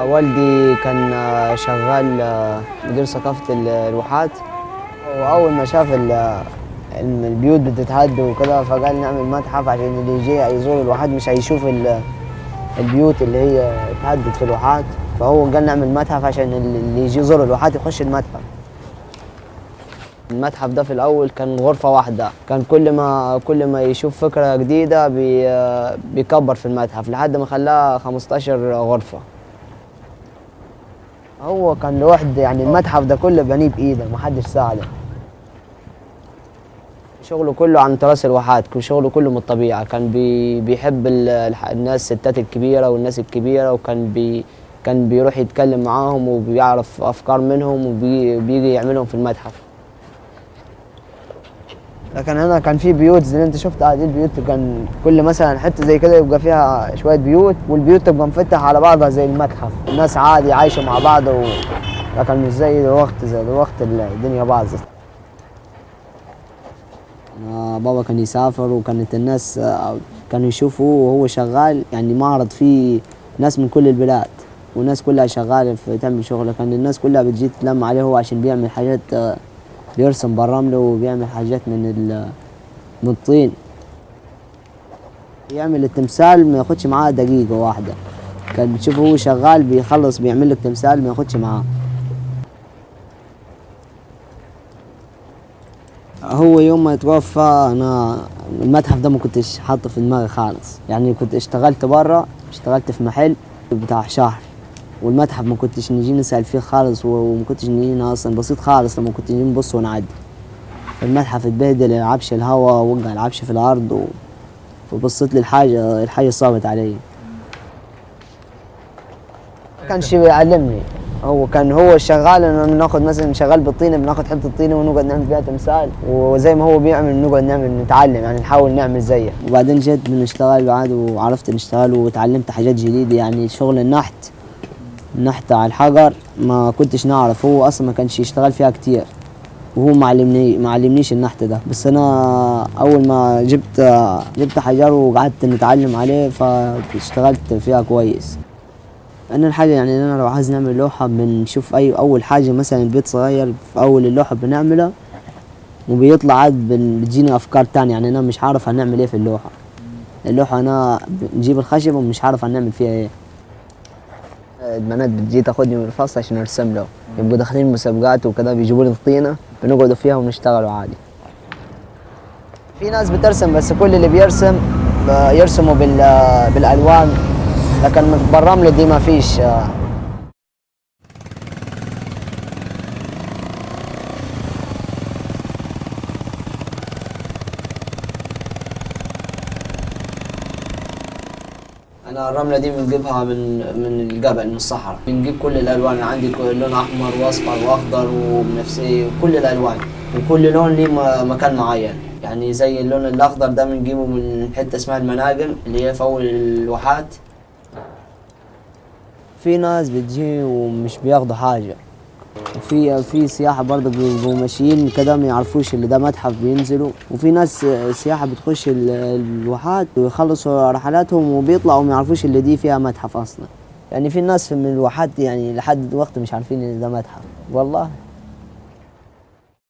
والدي كان شغال مدير ثقافة الواحات، وأول ما شاف إن البيوت بتتهد وكده فقال نعمل متحف عشان اللي يجي يزور الواحات مش هيشوف البيوت اللي هي اتهدت في الواحات، فهو قال نعمل متحف عشان اللي يجي يزور الواحات يخش المتحف. المتحف ده في الأول كان غرفة واحدة، كان كل ما يشوف فكرة جديدة بيكبر في المتحف لحد ما خلاها 15 غرفة. هو كان لوحده، يعني المتحف ده كله بنيه بإيده، محدش ساعده. شغله كله عن تراث الواحات، شغله كله من الطبيعة. كان بيحب الناس، الستات الكبيرة والناس الكبيرة، كان بيروح يتكلم معاهم وبيعرف أفكار منهم وبيجي يعملهم في المتحف. لكن هنا كان في بيوت زي اللي انت شفتها دي، البيوت كان كل مثلا حته زي كده يبقى فيها شويه بيوت، والبيوت تبقى مفتحه على بعضها زي المتحف، الناس عادي عايشه مع بعض لكن مش زي دلوقتي، الدنيا باظت. بابا كان يسافر وكانت الناس كانوا يشوفوا وهو شغال، يعني معرض فيه ناس من كل البلاد والناس كلها شغاله في تعمل شغله، كان الناس كلها بتجي تلم عليه هو عشان بيعمل حاجات، بيرسم بالرمل وبيعمل حاجات من الطين. يعمل التمثال ما ياخدش معاه دقيقة واحدة، كان بتشوفه هو شغال بيخلص بيعمل لك تمثال ما ياخدش معاه. هو يوم ما يتوفى أنا المتحف ده ما كنتش حاطه في دماغي خالص، يعني كنت اشتغلت برا، اشتغلت في محل بتاع شهر، والمتحف ما كنتش نجي نسأل فيه خالص، وما كنتش نجي أصلا بسيط خالص، لما كنت نجي نبص ونعدي. المتحف اتبهدل، العبش الهوا وقع العبش في الأرض فبصيت لي الحاجة صابت علي. كانش بيعلمني، هو شغال انه بناخد مثلا شغال بالطينه، بناخد حته طينه ونقعد نعمل فيها تمثال، وزي ما هو بيعمل نقعد نتعلم، يعني نحاول نعمل زيه. وبعدين جيت بنشتغل بعد وعرفت نشتغل وتعلمت حاجات جديده، يعني شغل النحت على الحجر ما كنتش نعرف، هو اصلا ما كانش يشتغل فيها كتير وهو ما علمنيش النحت ده، بس انا اول ما جبت حجر وقعدت نتعلم عليه فاشتغلت فيها كويس. انا الحاجه يعني انا لو عايز نعمل لوحه بنشوف اول حاجه، مثلا البيت صغير في اول اللوحه بنعملها وبيطلع عاد بتجيني افكار تانية، يعني انا مش عارف هنعمل ايه في اللوحه انا بنجيب الخشب ومش عارف هنعمل فيها ايه. البنات بتجي تاخدني من الفصل عشان ارسم له، يبقوا داخلين مسابقات وكذا بيجيبوا لي الطينه بنقعدوا فيها ونشتغلوا عادي. في ناس بترسم بس كل اللي يرسموا بالالوان، لكن بالرمل دي ما فيش. انا الرمله دي بنجيبها من الجبل، من الصحراء، بنجيب كل الالوان، عندي لون احمر واصفر واخضر وبنفسجي كل الالوان، وكل لون ليه مكان معين، يعني زي اللون الاخضر ده بنجيبه من حته اسمها المناجم اللي هي في اول الواحات. في ناس بتجي ومش بياخدوا حاجه، وفي سياحة برضه بيبقوا ماشيين كده ما يعرفوش اللي ده متحف بينزلوا، وفي ناس سياحة بتخش الواحات ويخلصوا رحلاتهم وبيطلعوا ما يعرفوش اللي دي فيها متحف أصلا، يعني في ناس من الواحات يعني لحد وقت مش عارفين إن ده متحف والله.